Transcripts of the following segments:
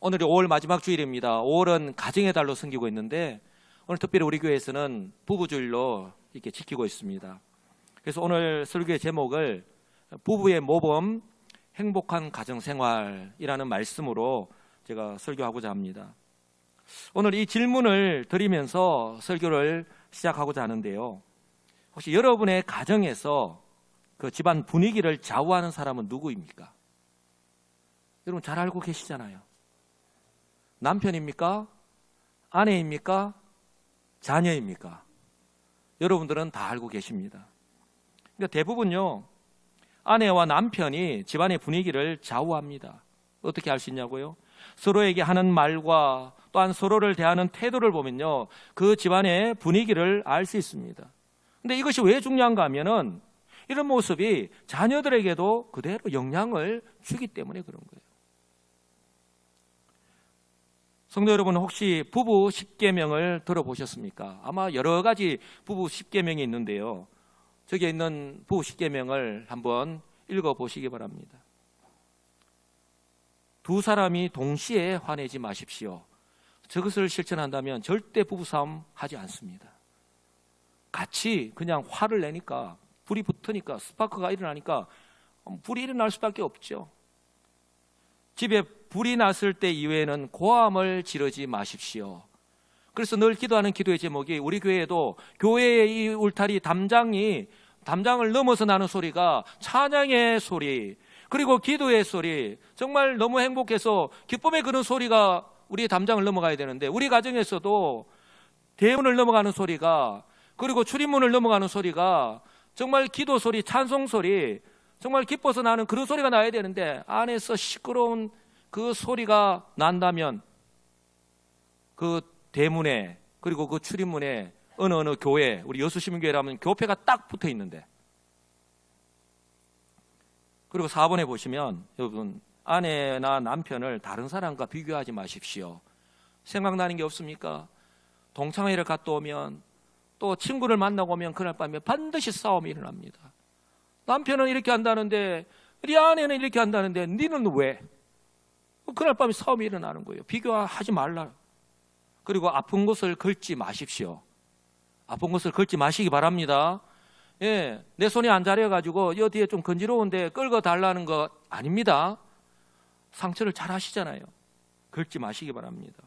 오늘이 5월 마지막 주일입니다. 5월은 가정의 달로 섬기고 있는데 오늘 특별히 우리 교회에서는 부부주일로 이렇게 지키고 있습니다. 그래서 오늘 설교의 제목을 부부의 모범 행복한 가정생활이라는 말씀으로 제가 설교하고자 합니다. 오늘 이 질문을 드리면서 설교를 시작하고자 하는데요. 혹시 여러분의 가정에서 그 집안 분위기를 좌우하는 사람은 누구입니까? 여러분 잘 알고 계시잖아요. 남편입니까? 아내입니까? 자녀입니까? 여러분들은 다 알고 계십니다. 그러니까 대부분요, 아내와 남편이 집안의 분위기를 좌우합니다. 어떻게 알 수 있냐고요? 서로에게 하는 말과 또한 서로를 대하는 태도를 보면요, 그 집안의 분위기를 알 수 있습니다. 근데 이것이 왜 중요한가 하면은 이런 모습이 자녀들에게도 그대로 영향을 주기 때문에 그런 거예요. 성도 여러분, 혹시 부부 10계명을 들어보셨습니까? 아마 여러 가지 부부 10계명이 있는데요. 저기에 있는 부부 10계명을 한번 읽어보시기 바랍니다. 두 사람이 동시에 화내지 마십시오. 저것을 실천한다면 절대 부부싸움 하지 않습니다. 같이 그냥 화를 내니까, 불이 붙으니까, 스파크가 일어나니까 불이 일어날 수밖에 없죠. 집에 불이 났을 때 이외에는 고함을 지르지 마십시오. 그래서 늘 기도하는 기도의 제목이, 우리 교회에도 교회의 이 울타리 담장을 넘어서 나는 소리가 찬양의 소리, 그리고 기도의 소리, 정말 너무 행복해서 기쁨의 그런 소리가 우리 담장을 넘어가야 되는데, 우리 가정에서도 대문을 넘어가는 소리가, 그리고 출입문을 넘어가는 소리가 정말 기도 소리, 찬송 소리, 정말 기뻐서 나는 그런 소리가 나야 되는데, 안에서 시끄러운 그 소리가 난다면 그 대문에, 그리고 그 출입문에 어느 교회, 우리 여수시민교회라면 교패가 딱 붙어 있는데, 그리고 4번에 보시면 여러분, 아내나 남편을 다른 사람과 비교하지 마십시오. 생각나는 게 없습니까? 동창회를 갔다 오면, 또 친구를 만나고 오면 그날 밤에 반드시 싸움이 일어납니다. 남편은 이렇게 한다는데, 우리 아내는 이렇게 한다는데 니는 왜? 그날 밤에 싸움이 일어나는 거예요. 비교하지 말라. 그리고 아픈 곳을 긁지 마십시오. 아픈 곳을 긁지 마시기 바랍니다. 예, 내 손이 안 자려가지고 어디에 좀 건지러운데 끌고 달라는 거 아닙니다. 상처를 잘 하시잖아요. 긁지 마시기 바랍니다.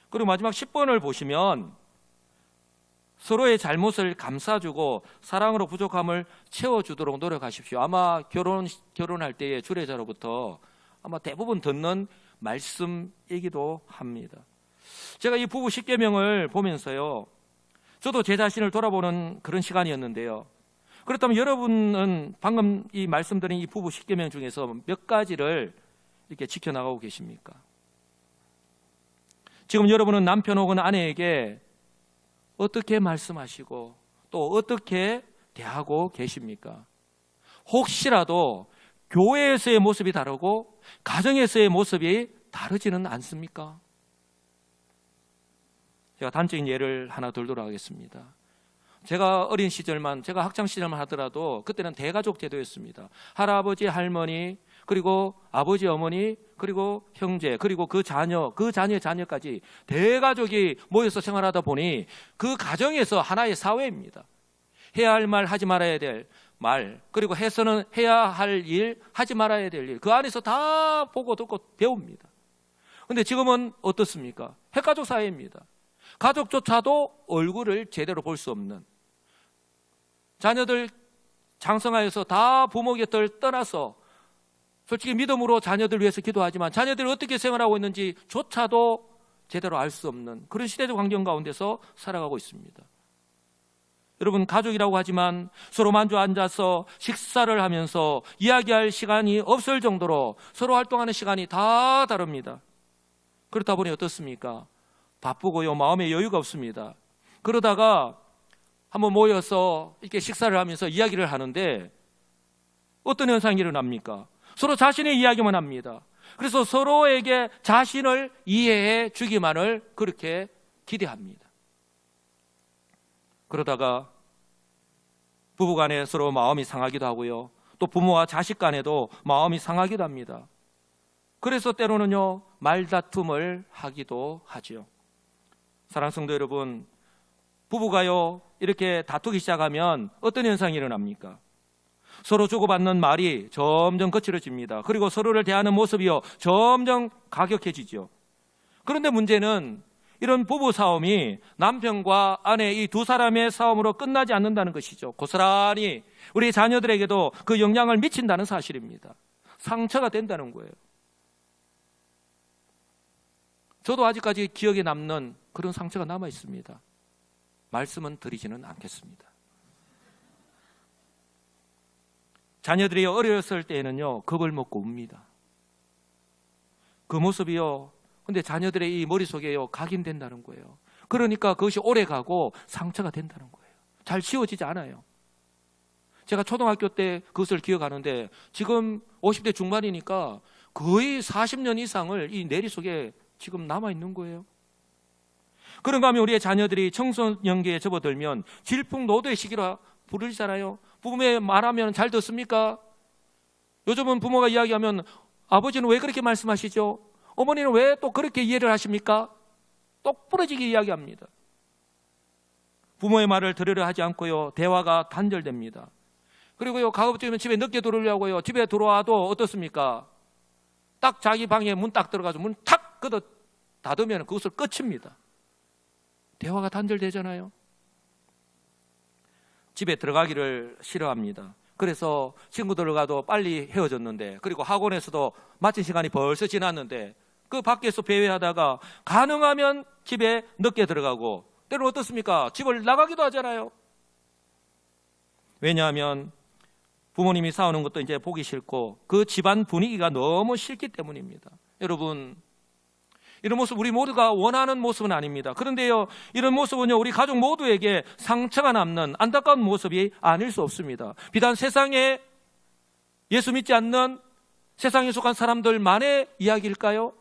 그리고 마지막 10번을 보시면, 서로의 잘못을 감싸주고 사랑으로 부족함을 채워주도록 노력하십시오. 아마 결혼할 때의 주례자로부터 아마 대부분 듣는 말씀이기도 합니다. 제가 이 부부 10계명을 보면서요, 저도 제 자신을 돌아보는 그런 시간이었는데요. 그렇다면 여러분은 방금 이 말씀드린 이 부부 10계명 중에서 몇 가지를 이렇게 지켜나가고 계십니까? 지금 여러분은 남편 혹은 아내에게 어떻게 말씀하시고 또 어떻게 대하고 계십니까? 혹시라도 교회에서의 모습이 다르고 가정에서의 모습이 다르지는 않습니까? 제가 단적인 예를 하나 들도록 하겠습니다. 제가 어린 시절만, 제가 학창 시절만 하더라도 그때는 대가족 제도였습니다. 할아버지, 할머니, 그리고 아버지, 어머니, 그리고 형제, 그리고 그 자녀의 자녀까지 대가족이 모여서 생활하다 보니 그 가정에서 하나의 사회입니다. 해야 할 말, 하지 말아야 될 말, 그리고 해서는 해야 할 일, 하지 말아야 될 일, 그 안에서 다 보고 듣고 배웁니다. 그런데 지금은 어떻습니까? 핵가족 사회입니다. 가족조차도 얼굴을 제대로 볼 수 없는, 자녀들 장성하여서 다 부모 곁을 떠나서 솔직히 믿음으로 자녀들 위해서 기도하지만 자녀들이 어떻게 생활하고 있는지 조차도 제대로 알 수 없는 그런 시대적 환경 가운데서 살아가고 있습니다. 여러분, 가족이라고 하지만 서로 마주 앉아서 식사를 하면서 이야기할 시간이 없을 정도로 서로 활동하는 시간이 다 다릅니다. 그렇다 보니 어떻습니까? 바쁘고요, 마음에 여유가 없습니다. 그러다가 한번 모여서 이렇게 식사를 하면서 이야기를 하는데 어떤 현상이 일어납니까? 서로 자신의 이야기만 합니다. 그래서 서로에게 자신을 이해해 주기만을 그렇게 기대합니다. 그러다가 부부간에 서로 마음이 상하기도 하고요, 또 부모와 자식 간에도 마음이 상하기도 합니다. 그래서 때로는요 말다툼을 하기도 하지요. 사랑하는 성도 여러분, 부부가요 이렇게 다투기 시작하면 어떤 현상이 일어납니까? 서로 주고받는 말이 점점 거칠어집니다. 그리고 서로를 대하는 모습이요 점점 가격해지죠. 그런데 문제는 이런 부부 싸움이 남편과 아내 이 두 사람의 싸움으로 끝나지 않는다는 것이죠. 고스란히 우리 자녀들에게도 그 영향을 미친다는 사실입니다. 상처가 된다는 거예요. 저도 아직까지 기억에 남는 그런 상처가 남아 있습니다. 말씀은 드리지는 않겠습니다. 자녀들이 어렸을 때에는요 겁을 먹고 웁니다. 그 모습이요 근데 자녀들의 이 머릿속에요 각인된다는 거예요. 그러니까 그것이 오래가고 상처가 된다는 거예요. 잘 지워지지 않아요. 제가 초등학교 때 그것을 기억하는데 지금 50대 중반이니까 거의 40년 이상을 이 내리 속에 지금 남아있는 거예요. 그런가 하면 우리의 자녀들이 청소년기에 접어들면 질풍노도의 시기라 부르잖아요. 부모의 말하면 잘 듣습니까? 요즘은 부모가 이야기하면 아버지는 왜 그렇게 말씀하시죠? 어머니는 왜 또 그렇게 이해를 하십니까? 똑부러지게 이야기합니다. 부모의 말을 들으려 하지 않고요 대화가 단절됩니다. 그리고요 가급적이면 집에 늦게 들어오려고요 집에 들어와도 어떻습니까? 딱 자기 방에 문 딱 들어가서 문 탁 걷어 닫으면 그것을 끝입니다. 대화가 단절되잖아요. 집에 들어가기를 싫어합니다. 그래서 친구들과도 빨리 헤어졌는데 그리고 학원에서도 마친 시간이 벌써 지났는데 그 밖에서 배회하다가 가능하면 집에 늦게 들어가고 때로는 어떻습니까? 집을 나가기도 하잖아요. 왜냐하면 부모님이 싸우는 것도 이제 보기 싫고 그 집안 분위기가 너무 싫기 때문입니다. 여러분, 이런 모습 우리 모두가 원하는 모습은 아닙니다. 그런데요 이런 모습은요 우리 가족 모두에게 상처가 남는 안타까운 모습이 아닐 수 없습니다. 비단 세상에 예수 믿지 않는 세상에 속한 사람들만의 이야기일까요?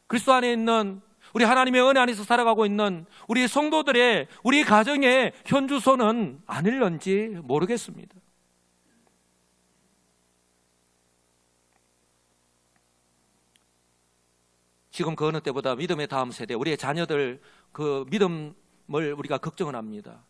그리스도 안에 있는 우리 하나님의 은혜 안에서 살아가고 있는 우리 성도들의 우리 가정의 현주소는 아닐런지 모르겠습니다. 지금 그 어느 때보다 믿음의 다음 세대 우리의 자녀들 그 믿음을 우리가 걱정을 합니다.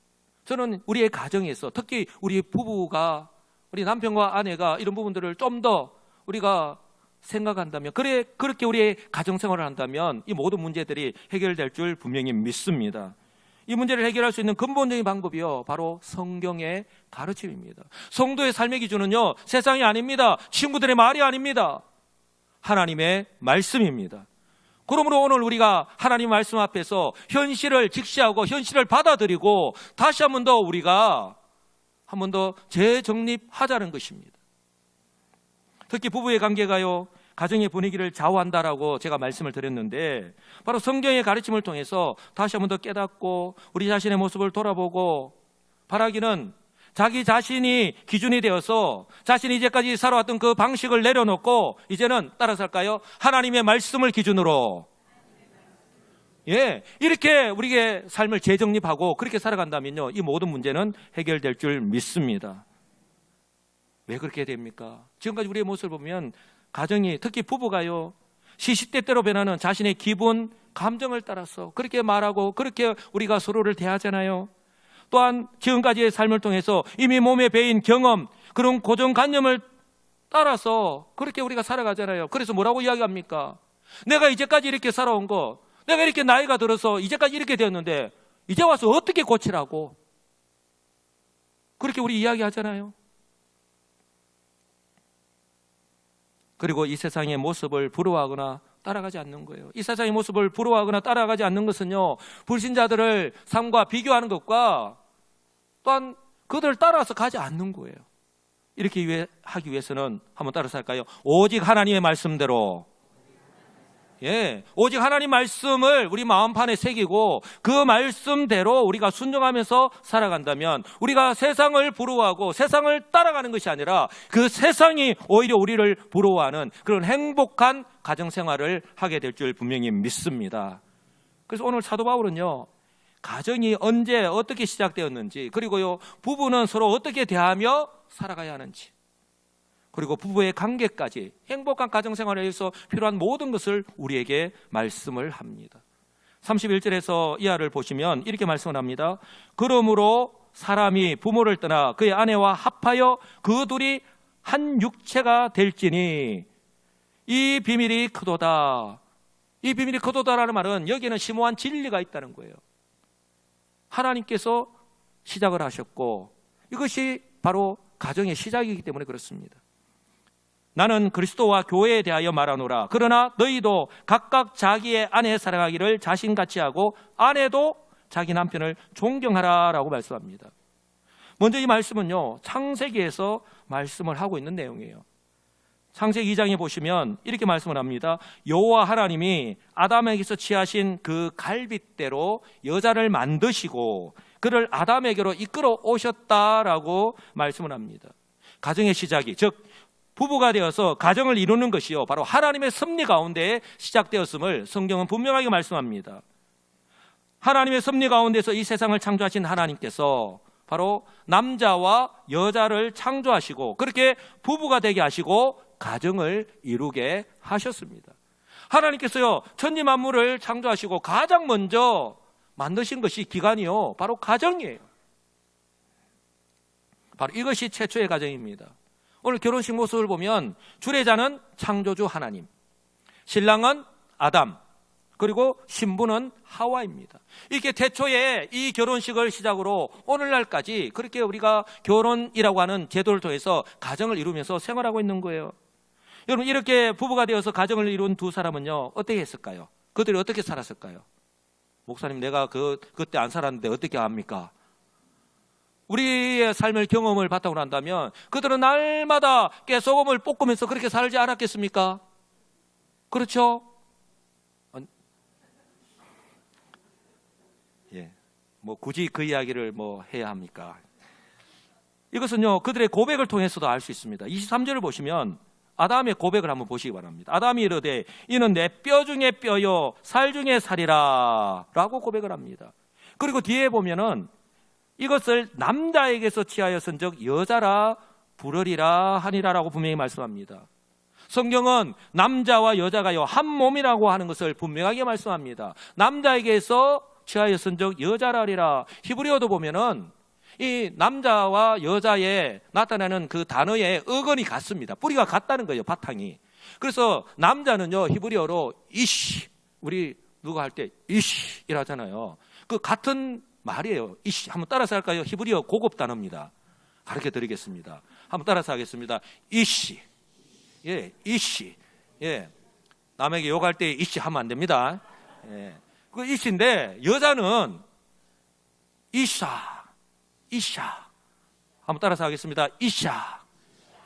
저는 우리의 가정에서 특히 우리 부부가 우리 남편과 아내가 이런 부분들을 좀 더 우리가 생각한다면 그렇게 우리의 가정생활을 한다면 이 모든 문제들이 해결될 줄 분명히 믿습니다. 이 문제를 해결할 수 있는 근본적인 방법이요 바로 성경의 가르침입니다. 성도의 삶의 기준은요 세상이 아닙니다. 친구들의 말이 아닙니다. 하나님의 말씀입니다. 그러므로 오늘 우리가 하나님 말씀 앞에서 현실을 직시하고 현실을 받아들이고 다시 한 번 더 우리가 한 번 더 재정립하자는 것입니다. 특히 부부의 관계가요 가정의 분위기를 좌우한다라고 제가 말씀을 드렸는데 바로 성경의 가르침을 통해서 다시 한 번 더 깨닫고 우리 자신의 모습을 돌아보고 바라기는 자기 자신이 기준이 되어서 자신이 이제까지 살아왔던 그 방식을 내려놓고 이제는 따라 살까요? 하나님의 말씀을 기준으로 이렇게 우리의 삶을 재정립하고 그렇게 살아간다면요 이 모든 문제는 해결될 줄 믿습니다. 왜 그렇게 됩니까? 지금까지 우리의 모습을 보면 가정이 특히 부부가요 시시때때로 변하는 자신의 기분, 감정을 따라서 그렇게 말하고 그렇게 우리가 서로를 대하잖아요. 또한 지금까지의 삶을 통해서 이미 몸에 배인 경험 그런 고정관념을 따라서 그렇게 우리가 살아가잖아요. 그래서 뭐라고 이야기합니까? 내가 이제까지 이렇게 살아온 거 내가 이렇게 나이가 들어서 이제까지 이렇게 되었는데 이제 와서 어떻게 고치라고 그렇게 우리 이야기하잖아요. 그리고 이 세상의 모습을 부러워하거나 따라가지 않는 거예요. 이 세상의 모습을 부러워하거나 따라가지 않는 것은요 불신자들을 삶과 비교하는 것과 또한 그들을 따라서 가지 않는 거예요. 이렇게 하기 위해서는 한번 따라서 할까요? 오직 하나님의 말씀대로 오직 하나님 말씀을 우리 마음판에 새기고 그 말씀대로 우리가 순종하면서 살아간다면 우리가 세상을 부러워하고 세상을 따라가는 것이 아니라 그 세상이 오히려 우리를 부러워하는 그런 행복한 가정생활을 하게 될 줄 분명히 믿습니다. 그래서 오늘 사도 바울은요 가정이 언제 어떻게 시작되었는지 그리고요 부부는 서로 어떻게 대하며 살아가야 하는지 그리고 부부의 관계까지 행복한 가정생활에 위해서 필요한 모든 것을 우리에게 말씀을 합니다. 31절에서 이하를 보시면 이렇게 말씀을 합니다. 그러므로 사람이 부모를 떠나 그의 아내와 합하여 그 둘이 한 육체가 될지니 이 비밀이 크도다. 이 비밀이 크도다라는 말은 여기에는 심오한 진리가 있다는 거예요. 하나님께서 시작을 하셨고 이것이 바로 가정의 시작이기 때문에 그렇습니다. 나는 그리스도와 교회에 대하여 말하노라. 그러나 너희도 각각 자기의 아내 사랑하기를 자신같이 하고 아내도 자기 남편을 존경하라 라고 말씀합니다. 먼저 이 말씀은요, 창세기에서 말씀을 하고 있는 내용이에요. 창세기 2장에 보시면 이렇게 말씀을 합니다. 여호와 하나님이 아담에게서 취하신 그 갈빗대로 여자를 만드시고 그를 아담에게로 이끌어 오셨다라고 말씀을 합니다. 가정의 시작이, 즉 부부가 되어서 가정을 이루는 것이요, 바로 하나님의 섭리 가운데 시작되었음을 성경은 분명하게 말씀합니다. 하나님의 섭리 가운데서 이 세상을 창조하신 하나님께서 바로 남자와 여자를 창조하시고 그렇게 부부가 되게 하시고 가정을 이루게 하셨습니다. 하나님께서요, 천지 만물을 창조하시고 가장 먼저 만드신 것이 기관이요, 바로 가정이에요. 바로 이것이 최초의 가정입니다. 오늘 결혼식 모습을 보면 주례자는 창조주 하나님, 신랑은 아담, 그리고 신부는 하와입니다. 이렇게 태초에 이 결혼식을 시작으로 오늘날까지 그렇게 우리가 결혼이라고 하는 제도를 통해서 가정을 이루면서 생활하고 있는 거예요. 여러분, 이렇게 부부가 되어서 가정을 이룬 두 사람은요, 어떻게 했을까요? 그들이 어떻게 살았을까요? 목사님, 내가 그때 안 살았는데 어떻게 합니까? 우리의 삶의 경험을 바탕으로 한다면 그들은 날마다 깨소금을 볶으면서 그렇게 살지 않았겠습니까? 그렇죠? 예, 뭐 굳이 그 이야기를 뭐 해야 합니까? 이것은요, 그들의 고백을 통해서도 알 수 있습니다. 23절을 보시면 아담의 고백을 한번 보시기 바랍니다. 아담이 이르되 이는 내 뼈 중에 뼈요 살 중에 살이라 라고 고백을 합니다. 그리고 뒤에 보면은 이것을 남자에게서 취하였은즉 여자라 부르리라 하니라라고 분명히 말씀합니다. 성경은 남자와 여자가요 한 몸이라고 하는 것을 분명하게 말씀합니다. 남자에게서 취하였은즉 여자라리라. 히브리어도 보면은 이 남자와 여자에 나타나는 그 단어의 어근이 같습니다. 뿌리가 같다는 거예요, 바탕이. 그래서 남자는요 히브리어로 이시, 우리 누가 할 때 이시 이라잖아요. 그 같은 말이에요. 이시. 한번 따라서 할까요? 히브리어 고급 단어입니다. 가르쳐 드리겠습니다. 한번 따라서 하겠습니다. 이시. 예, 이시. 예. 남에게 욕할 때 이시 하면 안 됩니다. 예. 그 이시인데 여자는 이샤. 이샤. 한번 따라서 하겠습니다. 이샤.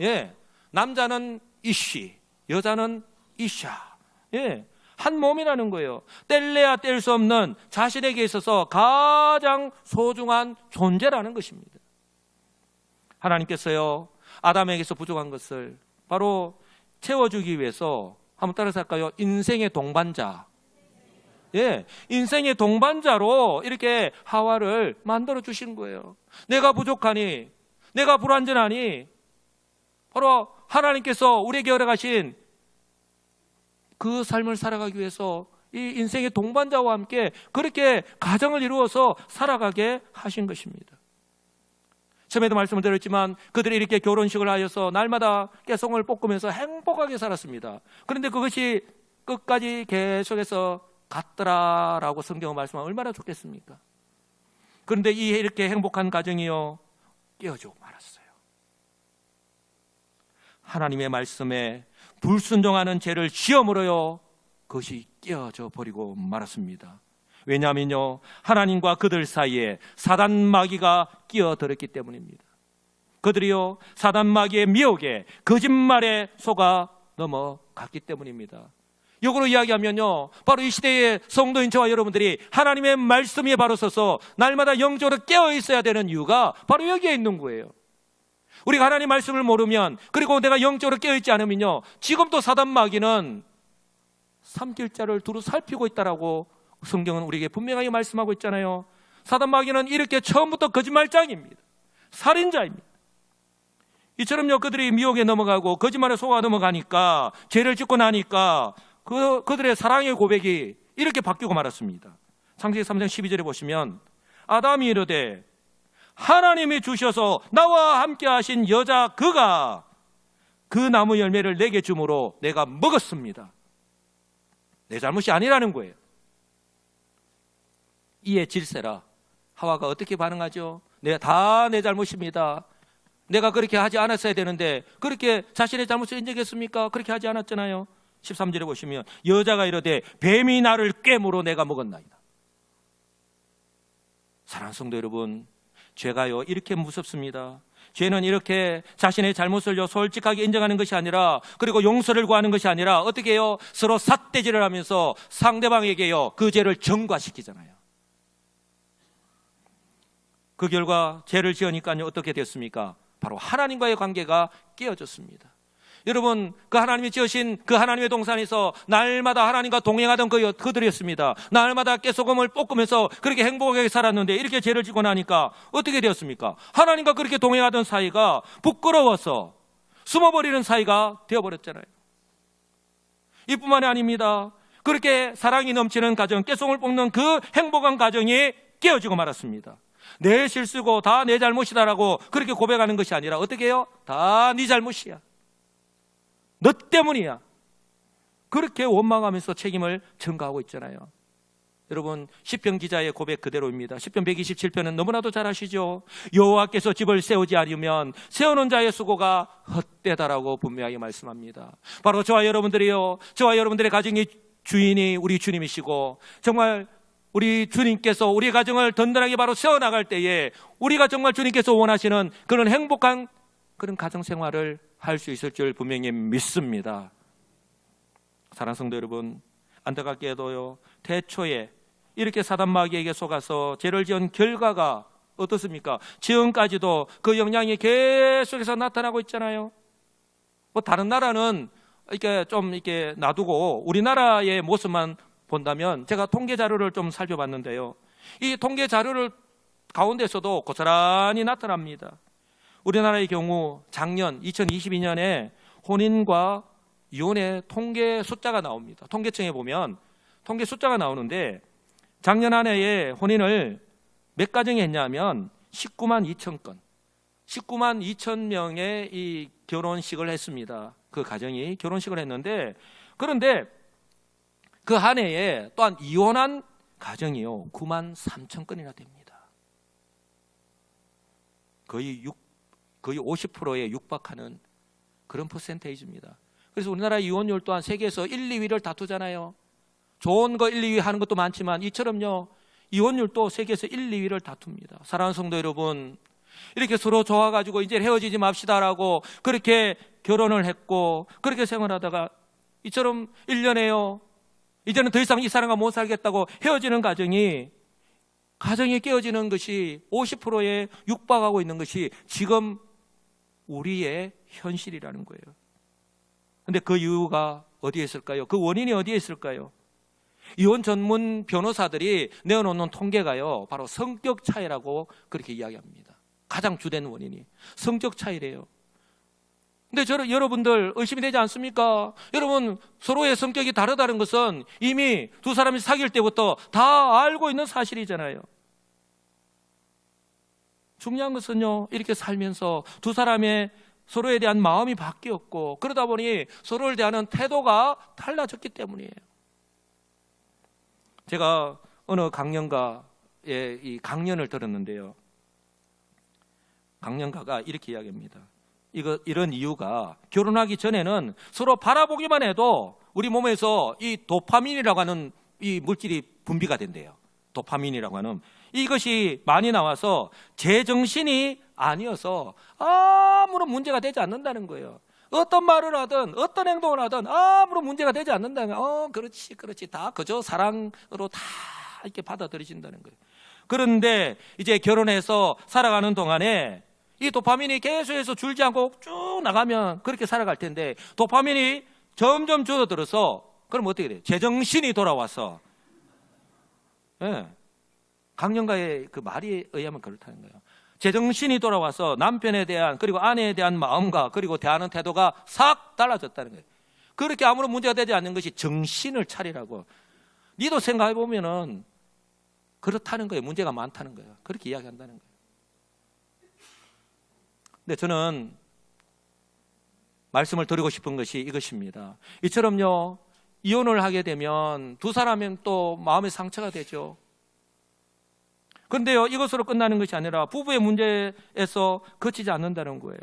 예. 남자는 이시, 여자는 이샤. 예. 한 몸이라는 거예요. 뗄래야 뗄 수 없는 자신에게 있어서 가장 소중한 존재라는 것입니다. 하나님께서요 아담에게서 부족한 것을 바로 채워주기 위해서 한번 따라서 할까요? 인생의 동반자, 예, 인생의 동반자로 이렇게 하와를 만들어 주신 거예요. 내가 부족하니, 내가 불완전하니 바로 하나님께서 우리에게 허락하신 그 삶을 살아가기 위해서 이 인생의 동반자와 함께 그렇게 가정을 이루어서 살아가게 하신 것입니다. 처음에도 말씀을 드렸지만 그들이 이렇게 결혼식을 하여서 날마다 깨송을 볶으면서 행복하게 살았습니다. 그런데 그것이 끝까지 계속해서 갔더라라고 성경은 말씀하면 얼마나 좋겠습니까? 그런데 이렇게 행복한 가정이요 깨어지고 말았어요. 하나님의 말씀에 불순종하는 죄를 시험으로요 그것이 깨어져 버리고 말았습니다. 왜냐하면요 하나님과 그들 사이에 사단 마귀가 끼어들었기 때문입니다. 그들이요 사단 마귀의 미혹에 거짓말에 속아 넘어갔기 때문입니다. 역으로 이야기하면요 바로 이 시대의 성도인 저와 여러분들이 하나님의 말씀에 바로 서서 날마다 영적으로 깨어 있어야 되는 이유가 바로 여기에 있는 거예요. 우리가 하나님 말씀을 모르면, 그리고 내가 영적으로 깨어있지 않으면요 지금도 사단 마귀는 삼킬 자를 두루 살피고 있다라고 성경은 우리에게 분명하게 말씀하고 있잖아요. 사단 마귀는 이렇게 처음부터 거짓말장입니다. 살인자입니다. 이처럼요, 그들이 미혹에 넘어가고 거짓말에 속아 넘어가니까, 죄를 짓고 나니까 그들의 사랑의 고백이 이렇게 바뀌고 말았습니다. 창세기 3장 12절에 보시면 아담이 이르되 하나님이 주셔서 나와 함께 하신 여자 그가 그 나무 열매를 내게 주므로 내가 먹었습니다. 내 잘못이 아니라는 거예요. 이에 질세라. 하와가 어떻게 반응하죠? 다 내 잘못입니다. 내가 그렇게 하지 않았어야 되는데 그렇게 자신의 잘못을 인정했습니까? 그렇게 하지 않았잖아요. 13절에 보시면 여자가 이르되 뱀이 나를 꿰물어 내가 먹었나이다. 사랑하는 성도 여러분, 죄가요 이렇게 무섭습니다. 죄는 이렇게 자신의 잘못을 솔직하게 인정하는 것이 아니라, 그리고 용서를 구하는 것이 아니라 어떻게 해요? 서로 삿대질을 하면서 상대방에게요 그 죄를 전가시키잖아요. 그 결과 죄를 지으니까요 어떻게 됐습니까? 바로 하나님과의 관계가 깨어졌습니다. 여러분, 그 하나님이 지으신 그 하나님의 동산에서 날마다 하나님과 동행하던 그들이었습니다. 날마다 깨소금을 볶으면서 그렇게 행복하게 살았는데 이렇게 죄를 지고 나니까 어떻게 되었습니까? 하나님과 그렇게 동행하던 사이가 부끄러워서 숨어버리는 사이가 되어버렸잖아요. 이뿐만이 아닙니다. 그렇게 사랑이 넘치는 가정, 깨소금을 볶는 그 행복한 가정이 깨어지고 말았습니다. 내 실수고 다 내 잘못이다라고 그렇게 고백하는 것이 아니라 어떻게 해요? 다 네 잘못이야, 너 때문이야, 그렇게 원망하면서 책임을 전가하고 있잖아요. 여러분, 시편 기자의 고백 그대로입니다. 시편 127편은 너무나도 잘 아시죠? 여호와께서 집을 세우지 않으면 세우는 자의 수고가 헛되다라고 분명하게 말씀합니다. 바로 저와 여러분들이요, 저와 여러분들의 가정의 주인이 우리 주님이시고, 정말 우리 주님께서 우리 가정을 든든하게 바로 세워나갈 때에 우리가 정말 주님께서 원하시는 그런 행복한 그런 가정생활을 할 수 있을 줄 분명히 믿습니다. 사랑하는 성도 여러분, 안타깝게도요 태초에 이렇게 사단 마귀에게 속아서 죄를 지은 결과가 어떻습니까? 지금까지도 그 영향이 계속해서 나타나고 있잖아요. 뭐 다른 나라는 이렇게 좀 이렇게 놔두고 우리나라의 모습만 본다면, 제가 통계 자료를 좀 살펴봤는데요, 이 통계 자료를 가운데서도 고스란히 나타납니다. 우리나라의 경우 작년 2022년에 혼인과 이혼의 통계 숫자가 나옵니다. 통계청에 보면 통계 숫자가 나오는데, 작년 한 해에 혼인을 몇 가정이 했냐면 19만 2천 건, 19만 2천 명의 이 결혼식을 했습니다. 그 가정이 결혼식을 했는데, 그런데 그 한 해에 또한 이혼한 가정이요 9만 3천 건이나 됩니다. 거의 50%에 육박하는 그런 퍼센테이지입니다. 그래서 우리나라 이혼율 또한 세계에서 1, 2위를 다투잖아요. 좋은 거 1, 2위 하는 것도 많지만 이처럼요 이혼율도 세계에서 1, 2위를 다툽니다. 사랑하는 성도 여러분, 이렇게 서로 좋아가지고 이제 헤어지지 맙시다라고 그렇게 결혼을 했고 그렇게 생활하다가 이처럼 1년에요 이제는 더 이상 이 사람과 못 살겠다고 헤어지는 가정이 깨어지는 것이 50%에 육박하고 있는 것이 지금 우리의 현실이라는 거예요. 그런데 그 이유가 어디에 있을까요? 그 원인이 어디에 있을까요? 이혼 전문 변호사들이 내어놓는 통계가요 바로 성격 차이라고 그렇게 이야기합니다. 가장 주된 원인이 성격 차이래요. 근데 여러분들 의심이 되지 않습니까? 여러분, 서로의 성격이 다르다는 것은 이미 두 사람이 사귈 때부터 다 알고 있는 사실이잖아요. 중요한 것은요, 이렇게 살면서 두 사람의 서로에 대한 마음이 바뀌었고, 그러다 보니 서로를 대하는 태도가 달라졌기 때문이에요. 제가 어느 강연가의 이 강연을 들었는데요, 강연가가 이렇게 이야기합니다. 이런 이유가 결혼하기 전에는 서로 바라보기만 해도 우리 몸에서 이 도파민이라고 하는 이 물질이 분비가 된대요. 도파민이라고 하는 이것이 많이 나와서 제정신이 아니어서 아무런 문제가 되지 않는다는 거예요. 어떤 말을 하든 어떤 행동을 하든 아무런 문제가 되지 않는다는 거예요. 그렇지 다 그저 사랑으로 다 이렇게 받아들여진다는 거예요. 그런데 이제 결혼해서 살아가는 동안에 이 도파민이 계속해서 줄지 않고 쭉 나가면 그렇게 살아갈 텐데, 도파민이 점점 줄어들어서 그럼 어떻게 돼요? 제정신이 돌아와서, 강연가의 그 말에 의하면 그렇다는 거예요. 제정신이 돌아와서 남편에 대한 그리고 아내에 대한 마음과 그리고 대하는 태도가 싹 달라졌다는 거예요. 그렇게 아무런 문제가 되지 않는 것이 정신을 차리라고. 니도 생각해 보면은 그렇다는 거예요. 문제가 많다는 거예요. 그렇게 이야기한다는 거예요. 근데 저는 말씀을 드리고 싶은 것이 이것입니다. 이처럼요, 이혼을 하게 되면 두 사람은 또 마음의 상처가 되죠. 그런데요, 이것으로 끝나는 것이 아니라 부부의 문제에서 그치지 않는다는 거예요.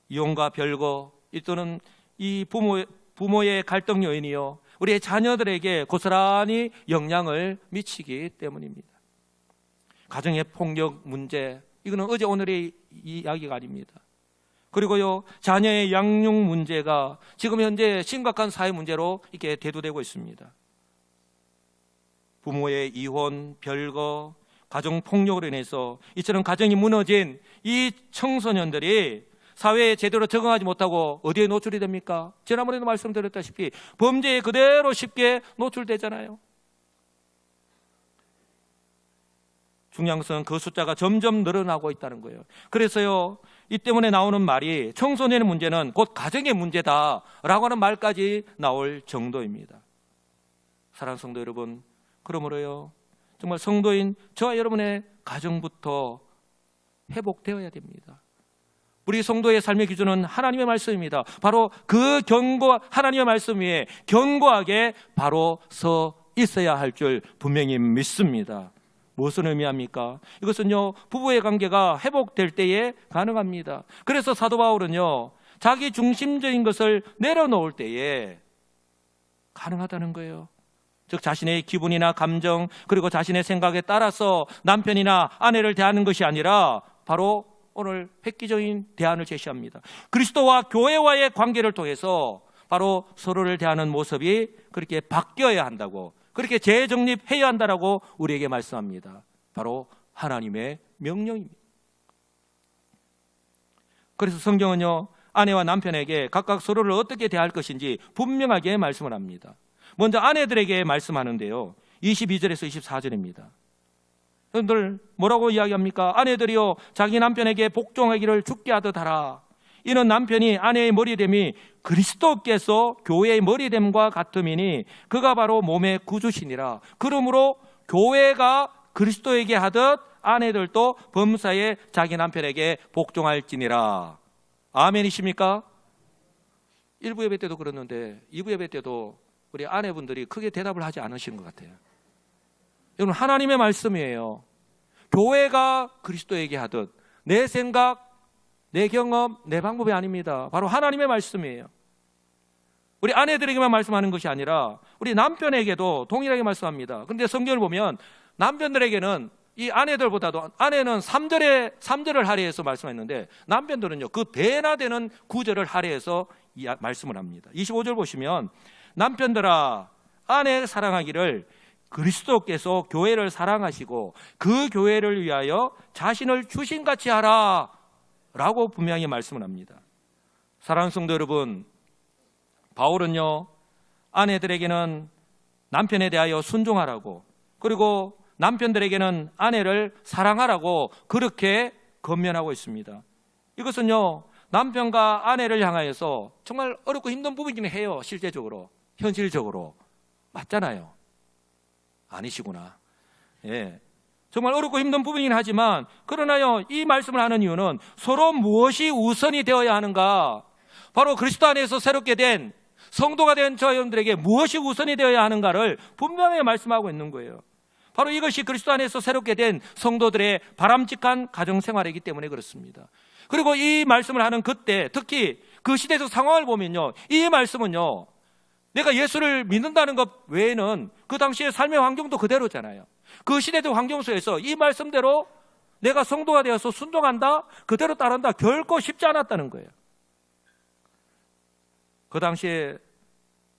이혼과 별거 또는 이 부모의 갈등 요인이요, 우리의 자녀들에게 고스란히 영향을 미치기 때문입니다. 가정의 폭력 문제, 이거는 어제 오늘의 이야기가 아닙니다. 그리고요, 자녀의 양육 문제가 지금 현재 심각한 사회 문제로 이렇게 대두되고 있습니다. 부모의 이혼, 별거, 가정 폭력으로 인해서 이처럼 가정이 무너진 이 청소년들이 사회에 제대로 적응하지 못하고 어디에 노출이 됩니까? 지난번에도 말씀드렸다시피 범죄에 그대로 쉽게 노출되잖아요. 중요한 것은 그 숫자가 점점 늘어나고 있다는 거예요. 그래서요, 이 때문에 나오는 말이 청소년의 문제는 곧 가정의 문제다라고 하는 말까지 나올 정도입니다. 사랑하는 성도 여러분, 그러므로요, 정말 성도인 저와 여러분의 가정부터 회복되어야 됩니다. 우리 성도의 삶의 기준은 하나님의 말씀입니다. 바로 그 하나님의 말씀 위에 견고하게 바로 서 있어야 할 줄 분명히 믿습니다. 무엇을 의미합니까? 이것은요, 부부의 관계가 회복될 때에 가능합니다. 그래서 사도 바울은요, 자기 중심적인 것을 내려놓을 때에 가능하다는 거예요. 즉 자신의 기분이나 감정 그리고 자신의 생각에 따라서 남편이나 아내를 대하는 것이 아니라 바로 오늘 획기적인 대안을 제시합니다. 그리스도와 교회와의 관계를 통해서 바로 서로를 대하는 모습이 그렇게 바뀌어야 한다고, 그렇게 재정립해야 한다라고 우리에게 말씀합니다. 바로 하나님의 명령입니다. 그래서 성경은요, 아내와 남편에게 각각 서로를 어떻게 대할 것인지 분명하게 말씀을 합니다. 먼저 아내들에게 말씀하는데요, 22절에서 24절입니다. 여러분들 뭐라고 이야기합니까? 아내들이요, 자기 남편에게 복종하기를 주께 하듯 하라. 이는 남편이 아내의 머리됨이 그리스도께서 교회의 머리됨과 같음이니 그가 바로 몸의 구주시니라. 그러므로 교회가 그리스도에게 하듯 아내들도 범사에 자기 남편에게 복종할지니라. 아멘이십니까? 1부 예배 때도 그랬는데 2부 예배 때도 우리 아내분들이 크게 대답을 하지 않으시는 것 같아요. 여러분, 하나님의 말씀이에요. 교회가 그리스도에게 하듯, 내 생각, 내 경험, 내 방법이 아닙니다. 바로 하나님의 말씀이에요. 우리 아내들에게만 말씀하는 것이 아니라 우리 남편에게도 동일하게 말씀합니다. 그런데 성경을 보면 남편들에게는 이 아내들보다도, 아내는 3절을 할애해서 말씀했는데 남편들은요, 그 배나 되는 9절을 할애해서 말씀을 합니다. 25절 보시면, 남편들아 아내 사랑하기를 그리스도께서 교회를 사랑하시고 그 교회를 위하여 자신을 주신같이 하라 라고 분명히 말씀을 합니다. 사랑하는 성도 여러분, 바울은요, 아내들에게는 남편에 대하여 순종하라고, 그리고 남편들에게는 아내를 사랑하라고 그렇게 권면하고 있습니다. 이것은요, 남편과 아내를 향하여서 정말 어렵고 힘든 부분이긴 해요. 실제적으로, 현실적으로. 맞잖아요. 아니시구나. 예, 정말 어렵고 힘든 부분이긴 하지만, 그러나요, 이 말씀을 하는 이유는 서로 무엇이 우선이 되어야 하는가, 바로 그리스도 안에서 새롭게 된 성도가 된 저 여러분들에게 무엇이 우선이 되어야 하는가를 분명히 말씀하고 있는 거예요. 바로 이것이 그리스도 안에서 새롭게 된 성도들의 바람직한 가정생활이기 때문에 그렇습니다. 그리고 이 말씀을 하는 그때, 특히 그 시대적 상황을 보면요, 이 말씀은요, 내가 예수를 믿는다는 것 외에는 그 당시의 삶의 환경도 그대로잖아요. 그 시대적 환경 속에서 이 말씀대로 내가 성도가 되어서 순종한다, 그대로 따른다, 결코 쉽지 않았다는 거예요. 그 당시의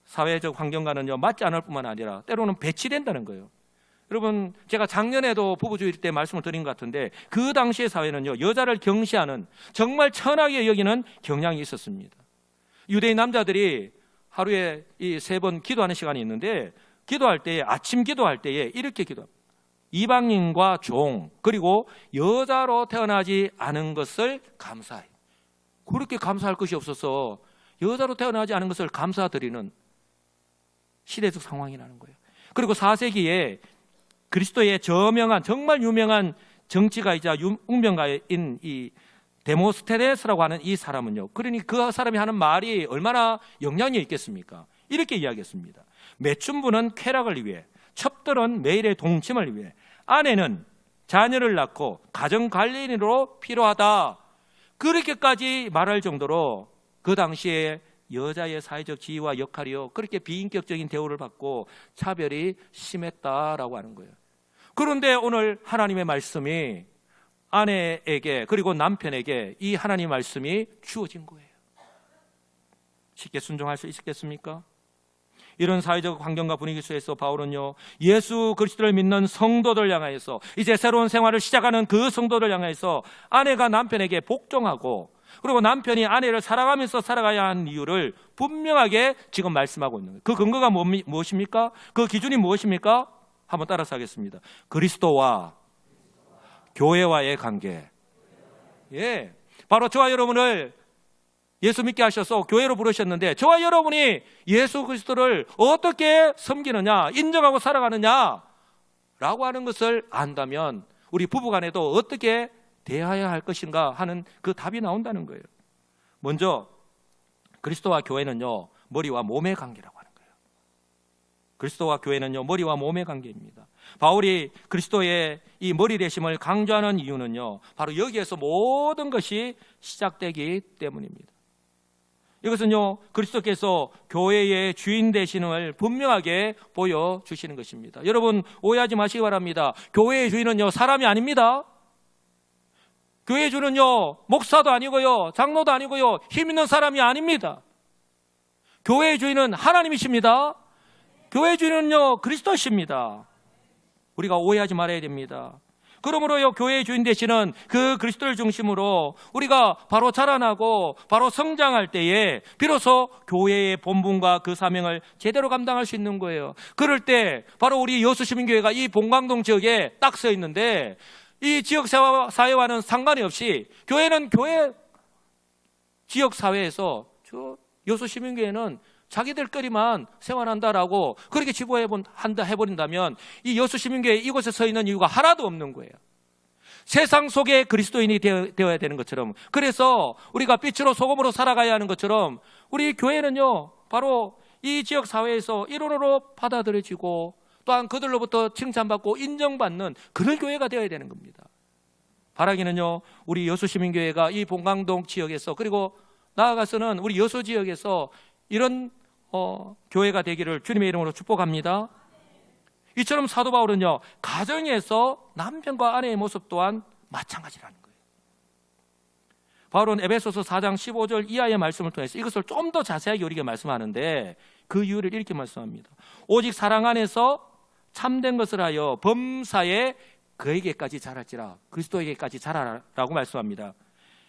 사회적 환경과는요, 맞지 않을 뿐만 아니라 때로는 배치된다는 거예요. 여러분, 제가 작년에도 부부주의 때 말씀을 드린 것 같은데, 그 당시의 사회는요, 여자를 경시하는, 정말 천하게 여기는 경향이 있었습니다. 유대인 남자들이 하루에 이 3번 기도하는 시간이 있는데, 기도할 때에, 아침 기도할 때에 이렇게 기도합니다. 이방인과 종, 그리고 여자로 태어나지 않은 것을 감사해. 그렇게 감사할 것이 없어서 여자로 태어나지 않은 것을 감사드리는 시대적 상황이라는 거예요. 그리고 4세기에 그리스도의 저명한, 정말 유명한 정치가이자 운명가인 이 데모스테네스라고 하는 이 사람은요, 그러니 그 사람이 하는 말이 얼마나 영향이 있겠습니까? 이렇게 이야기했습니다. 매춘부는 쾌락을 위해, 첩들은 매일의 동침을 위해, 아내는 자녀를 낳고 가정관리인으로 필요하다. 그렇게까지 말할 정도로 그 당시에 여자의 사회적 지위와 역할이요, 그렇게 비인격적인 대우를 받고 차별이 심했다라고 하는 거예요. 그런데 오늘 하나님의 말씀이 아내에게 그리고 남편에게 이 하나님의 말씀이 주어진 거예요. 쉽게 순종할 수 있겠습니까? 이런 사회적 환경과 분위기 속에서 바울은요, 예수 그리스도를 믿는 성도들 향하여서, 이제 새로운 생활을 시작하는 그 성도들 향하여서 아내가 남편에게 복종하고, 그리고 남편이 아내를 사랑하면서 살아가야 하는 이유를 분명하게 지금 말씀하고 있는 거예요. 그 근거가 무엇입니까? 그 기준이 무엇입니까? 한번 따라서 하겠습니다. 그리스도와 교회와의 관계. 예, 바로 저와 여러분을 예수 믿게 하셔서 교회로 부르셨는데, 저와 여러분이 예수 그리스도를 어떻게 섬기느냐, 인정하고 살아가느냐 라고 하는 것을 안다면 우리 부부간에도 어떻게 대해야 할 것인가 하는 그 답이 나온다는 거예요. 먼저 그리스도와 교회는요, 머리와 몸의 관계라고 하는 거예요. 그리스도와 교회는요, 머리와 몸의 관계입니다. 바울이 그리스도의 이 머리 되심을 강조하는 이유는요, 바로 여기에서 모든 것이 시작되기 때문입니다. 이것은요, 그리스도께서 교회의 주인 되시는을 분명하게 보여주시는 것입니다. 여러분 오해하지 마시기 바랍니다. 교회의 주인은요, 사람이 아닙니다. 교회의 주인은요, 목사도 아니고요, 장로도 아니고요, 힘 있는 사람이 아닙니다. 교회의 주인은 하나님이십니다. 교회의 주인은요, 그리스도십니다. 우리가 오해하지 말아야 됩니다. 그러므로요, 교회의 주인 되시는 그 그리스도를 중심으로 우리가 바로 자라나고 바로 성장할 때에 비로소 교회의 본분과 그 사명을 제대로 감당할 수 있는 거예요. 그럴 때 바로 우리 여수시민교회가 이 본광동 지역에 딱 서 있는데, 이 지역사회와는 상관이 없이 교회는 교회 지역사회에서 저 여수시민교회는 자기들끼리만 생활한다라고 그렇게 해버린다면 이 여수시민교회 이곳에 서 있는 이유가 하나도 없는 거예요. 세상 속에 그리스도인이 되어야 되는 것처럼, 그래서 우리가 빛으로 소금으로 살아가야 하는 것처럼 우리 교회는요, 바로 이 지역사회에서 일원으로 받아들여지고 또한 그들로부터 칭찬받고 인정받는 그런 교회가 되어야 되는 겁니다. 바라기는요, 우리 여수시민교회가 이 본광동 지역에서, 그리고 나아가서는 우리 여수 지역에서 이런 교회가 되기를 주님의 이름으로 축복합니다. 이처럼 사도 바울은요, 가정에서 남편과 아내의 모습 또한 마찬가지라는 거예요. 바울은 에베소서 4장 15절 이하의 말씀을 통해서 이것을 좀 더 자세하게 우리에게 말씀하는데, 그 이유를 이렇게 말씀합니다. 오직 사랑 안에서 참된 것을 하여 범사에 그에게까지 자랄지라, 그리스도에게까지 자라라고 말씀합니다.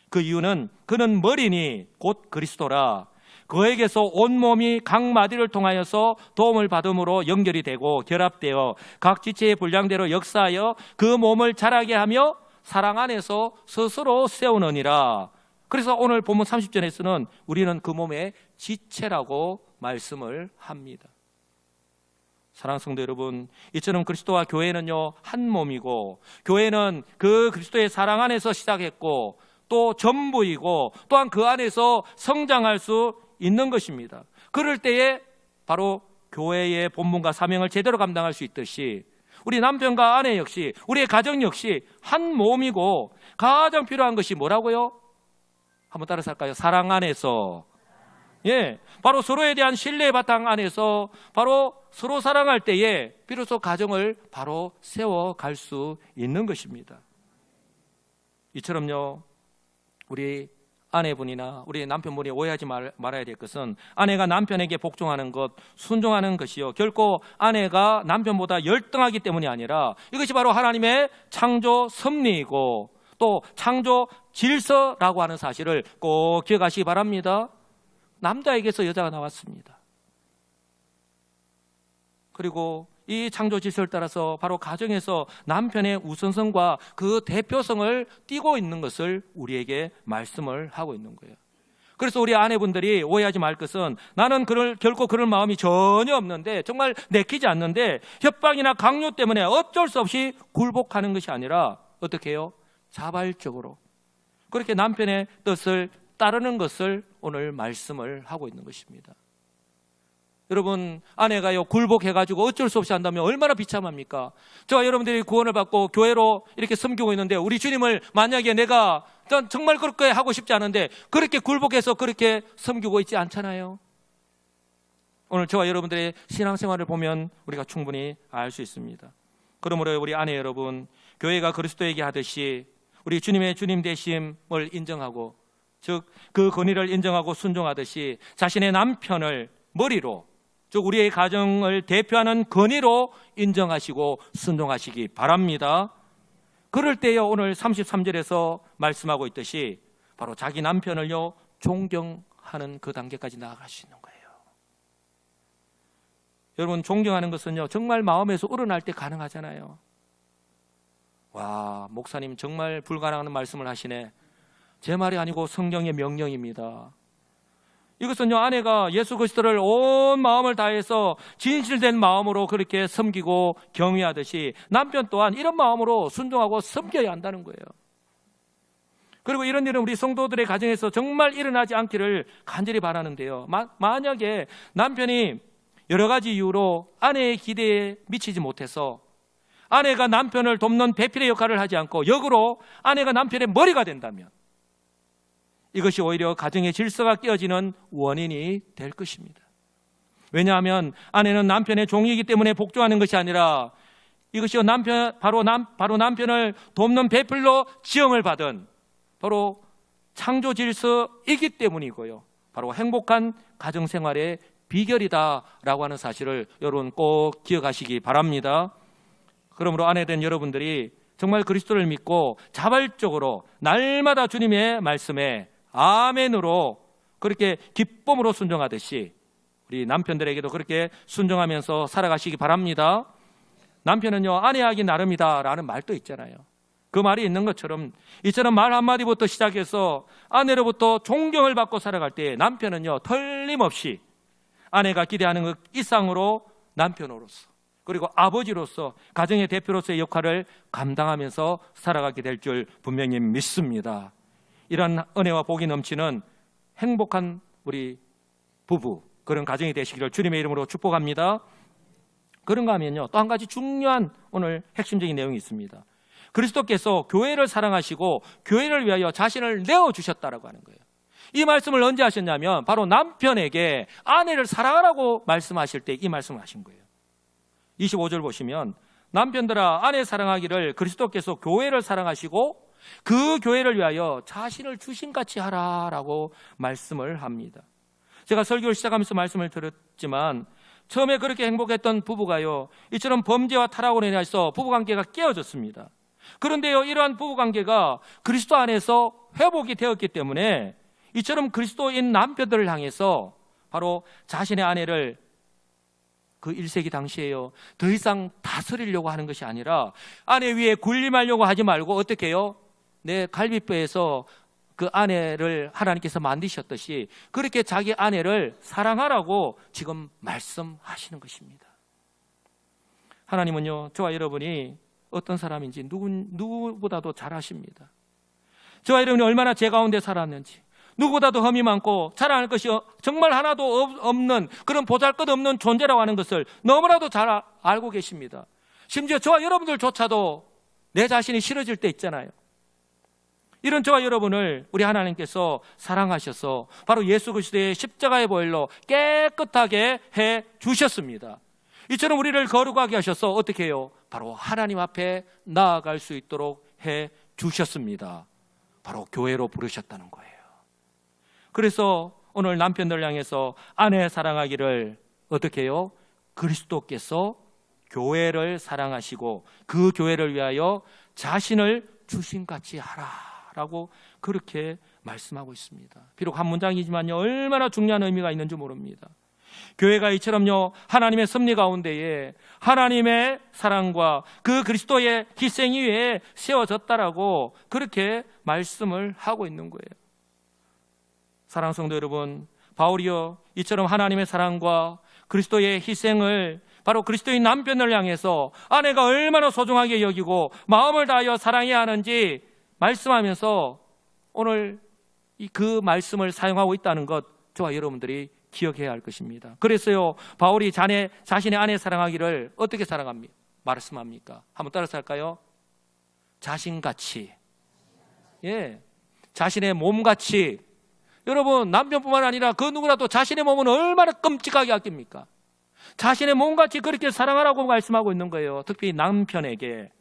그 이유는 그는 머리니 곧 그리스도라, 그에게서 온몸이 각 마디를 통하여서 도움을 받음으로 연결이 되고 결합되어 각 지체의 분량대로 역사하여 그 몸을 자라게 하며 사랑 안에서 스스로 세우느니라. 그래서 오늘 본문 30절에서는 우리는 그 몸의 지체라고 말씀을 합니다. 사랑하는 성도 여러분, 이처럼 그리스도와 교회는요, 한 몸이고, 교회는 그 그리스도의 사랑 안에서 시작했고 또 전부이고, 또한 그 안에서 성장할 수 있는 것입니다. 그럴 때에 바로 교회의 본분과 사명을 제대로 감당할 수 있듯이 우리 남편과 아내 역시, 우리의 가정 역시 한 몸이고, 가장 필요한 것이 뭐라고요? 한번 따라서 할까요? 사랑 안에서, 예, 바로 서로에 대한 신뢰의 바탕 안에서 바로 서로 사랑할 때에 비로소 가정을 바로 세워갈 수 있는 것입니다. 이처럼요, 우리 아내분이나 우리 남편분이 오해하지 말아야 될 것은, 아내가 남편에게 복종하는 것, 순종하는 것이요, 결코 아내가 남편보다 열등하기 때문이 아니라 이것이 바로 하나님의 창조 섭리이고 또 창조 질서라고 하는 사실을 꼭 기억하시기 바랍니다. 남자에게서 여자가 나왔습니다. 그리고 이 창조 질서를 따라서 바로 가정에서 남편의 우선성과 그 대표성을 띠고 있는 것을 우리에게 말씀을 하고 있는 거예요. 그래서 우리 아내분들이 오해하지 말 것은 나는 결코 그럴 마음이 전혀 없는데, 정말 내키지 않는데 협박이나 강요 때문에 어쩔 수 없이 굴복하는 것이 아니라 어떻게 해요? 자발적으로 그렇게 남편의 뜻을 따르는 것을 오늘 말씀을 하고 있는 것입니다. 여러분, 아내가요 굴복해가지고 어쩔 수 없이 한다면 얼마나 비참합니까? 저와 여러분들이 구원을 받고 교회로 이렇게 섬기고 있는데, 우리 주님을 만약에 내가 정말 그렇게 하고 싶지 않은데 그렇게 굴복해서 그렇게 섬기고 있지 않잖아요. 오늘 저와 여러분들의 신앙생활을 보면 우리가 충분히 알 수 있습니다. 그러므로 우리 아내 여러분, 교회가 그리스도에게 하듯이 우리 주님의 주님 되심을 인정하고, 즉 그 권위를 인정하고 순종하듯이 자신의 남편을 머리로, 즉 우리의 가정을 대표하는 권위로 인정하시고 순종하시기 바랍니다. 그럴 때요, 오늘 33절에서 말씀하고 있듯이 바로 자기 남편을요 존경하는 그 단계까지 나아갈 수 있는 거예요. 여러분, 존경하는 것은요 정말 마음에서 우러날 때 가능하잖아요. 와, 목사님 정말 불가능한 말씀을 하시네. 제 말이 아니고 성경의 명령입니다. 이것은요, 아내가 예수 그리스도를 온 마음을 다해서 진실된 마음으로 그렇게 섬기고 경외하듯이 남편 또한 이런 마음으로 순종하고 섬겨야 한다는 거예요. 그리고 이런 일은 우리 성도들의 가정에서 정말 일어나지 않기를 간절히 바라는데요, 만약에 남편이 여러 가지 이유로 아내의 기대에 미치지 못해서 아내가 남편을 돕는 배필의 역할을 하지 않고 역으로 아내가 남편의 머리가 된다면 이것이 오히려 가정의 질서가 깨어지는 원인이 될 것입니다. 왜냐하면 아내는 남편의 종이기 때문에 복종하는 것이 아니라 이것이 바로 남편을 돕는 배필로 지음을 받은 바로 창조 질서이기 때문이고요, 바로 행복한 가정생활의 비결이다라고 하는 사실을 여러분 꼭 기억하시기 바랍니다. 그러므로 아내된 여러분들이 정말 그리스도를 믿고 자발적으로 날마다 주님의 말씀에 아멘으로 그렇게 기쁨으로 순종하듯이 우리 남편들에게도 그렇게 순종하면서 살아가시기 바랍니다. 남편은요 아내하기 나름이다 라는 말도 있잖아요. 그 말이 있는 것처럼 이처럼 말 한마디부터 시작해서 아내로부터 존경을 받고 살아갈 때 남편은요 틀림없이 아내가 기대하는 것 이상으로 남편으로서 그리고 아버지로서 가정의 대표로서의 역할을 감당하면서 살아가게 될 줄 분명히 믿습니다. 이런 은혜와 복이 넘치는 행복한 우리 부부, 그런 가정이 되시기를 주님의 이름으로 축복합니다. 그런가 하면요, 또 한 가지 중요한 오늘 핵심적인 내용이 있습니다. 그리스도께서 교회를 사랑하시고 교회를 위하여 자신을 내어주셨다라고 하는 거예요. 이 말씀을 언제 하셨냐면 바로 남편에게 아내를 사랑하라고 말씀하실 때 이 말씀을 하신 거예요. 25절 보시면 남편들아 아내 사랑하기를 그리스도께서 교회를 사랑하시고 그 교회를 위하여 자신을 주신같이 하라라고 말씀을 합니다. 제가 설교를 시작하면서 말씀을 드렸지만 처음에 그렇게 행복했던 부부가요 이처럼 범죄와 타락으로 인해서 부부관계가 깨어졌습니다. 그런데요 이러한 부부관계가 그리스도 안에서 회복이 되었기 때문에 이처럼 그리스도인 남편들을 향해서 바로 자신의 아내를 그 1세기 당시에요 더 이상 다스리려고 하는 것이 아니라 아내 위에 군림하려고 하지 말고 어떻게 해요? 내 갈비뼈에서 그 아내를 하나님께서 만드셨듯이 그렇게 자기 아내를 사랑하라고 지금 말씀하시는 것입니다. 하나님은요 저와 여러분이 어떤 사람인지 누구보다도 잘 아십니다. 저와 여러분이 얼마나 죄 가운데 살았는지 누구보다도 흠이 많고 자랑할 것이 정말 하나도 없는 그런 보잘것없는 존재라고 하는 것을 너무나도 잘 알고 계십니다. 심지어 저와 여러분들조차도 내 자신이 싫어질 때 있잖아요. 이런 저와 여러분을 우리 하나님께서 사랑하셔서 바로 예수 그리스도의 십자가의 보혈로 깨끗하게 해 주셨습니다. 이처럼 우리를 거룩하게 하셔서 어떻게 해요? 바로 하나님 앞에 나아갈 수 있도록 해 주셨습니다. 바로 교회로 부르셨다는 거예요. 그래서 오늘 남편들 향해서 아내 사랑하기를 어떻게 해요? 그리스도께서 교회를 사랑하시고 그 교회를 위하여 자신을 주신같이 하라라고 그렇게 말씀하고 있습니다. 비록 한 문장이지만요 얼마나 중요한 의미가 있는지 모릅니다. 교회가 이처럼요, 하나님의 섭리 가운데에 하나님의 사랑과 그 그리스도의 희생 위에 세워졌다라고 그렇게 말씀을 하고 있는 거예요. 사랑하는 성도 여러분, 바울이요, 이처럼 하나님의 사랑과 그리스도의 희생을 바로 그리스도인 남편을 향해서 아내가 얼마나 소중하게 여기고 마음을 다하여 사랑해야 하는지 말씀하면서 오늘 그 말씀을 사용하고 있다는 것, 저와 여러분들이 기억해야 할 것입니다. 그래서요, 바울이 자신의 아내 사랑하기를 어떻게 사랑합니까? 말씀합니까? 한번 따라서 할까요? 자신같이, 자신의 몸같이. 여러분, 남편뿐만 아니라 그 누구라도 자신의 몸은 얼마나 끔찍하게 아낍니까? 자신의 몸같이 그렇게 사랑하라고 말씀하고 있는 거예요. 특히 남편에게.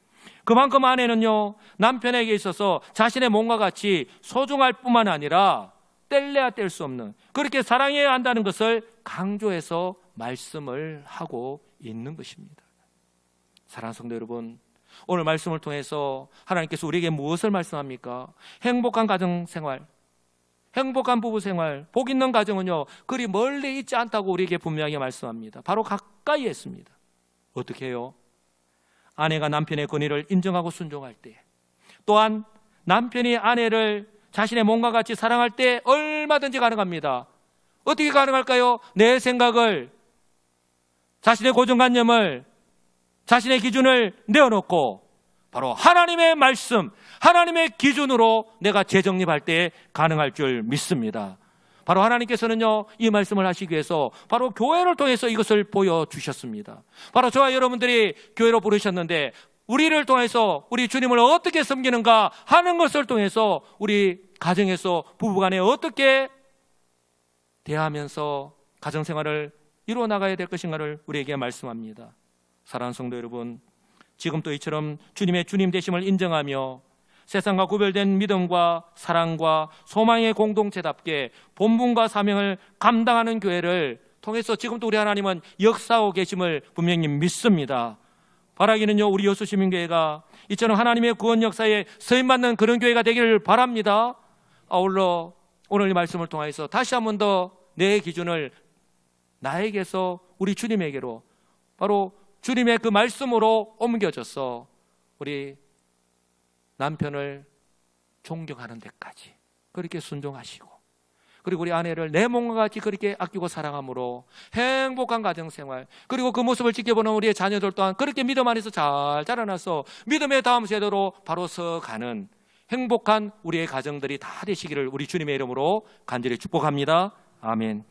그만큼 아내는요, 남편에게 있어서 자신의 몸과 같이 소중할 뿐만 아니라 뗄래야 뗄 수 없는, 그렇게 사랑해야 한다는 것을 강조해서 말씀을 하고 있는 것입니다. 사랑하는 성도 여러분, 오늘 말씀을 통해서 하나님께서 우리에게 무엇을 말씀합니까? 행복한 가정생활, 행복한 부부생활, 복 있는 가정은요, 그리 멀리 있지 않다고 우리에게 분명히 말씀합니다. 바로 가까이에 있습니다. 어떻게 해요? 아내가 남편의 권위를 인정하고 순종할 때, 또한 남편이 아내를 자신의 몸과 같이 사랑할 때 얼마든지 가능합니다. 어떻게 가능할까요? 내 생각을, 자신의 고정관념을, 자신의 기준을 내어놓고 바로 하나님의 말씀, 하나님의 기준으로 내가 재정립할 때 가능할 줄 믿습니다. 바로 하나님께서는요, 이 말씀을 하시기 위해서 바로 교회를 통해서 이것을 보여주셨습니다. 바로 저와 여러분들이 교회로 부르셨는데, 우리를 통해서 우리 주님을 어떻게 섬기는가 하는 것을 통해서 우리 가정에서 부부간에 어떻게 대하면서 가정생활을 이루어 나가야 될 것인가를 우리에게 말씀합니다. 사랑하는 성도 여러분, 지금도 이처럼 주님의 주님 되심을 인정하며 세상과 구별된 믿음과 사랑과 소망의 공동체답게 본분과 사명을 감당하는 교회를 통해서 지금도 우리 하나님은 역사하고 계심을 분명히 믿습니다. 바라기는요, 우리 여수시민교회가 이처럼 하나님의 구원 역사에 서임받는 그런 교회가 되기를 바랍니다. 아울러 오늘 이 말씀을 통해서 다시 한 번 더 내 기준을 나에게서 우리 주님에게로, 바로 주님의 그 말씀으로 옮겨져서 우리 남편을 존경하는 데까지 그렇게 순종하시고, 그리고 우리 아내를 내 몸과 같이 그렇게 아끼고 사랑함으로 행복한 가정생활, 그리고 그 모습을 지켜보는 우리의 자녀들 또한 그렇게 믿음 안에서 잘 자라나서 믿음의 다음 세대로 바로 서가는 행복한 우리의 가정들이 다 되시기를 우리 주님의 이름으로 간절히 축복합니다. 아멘.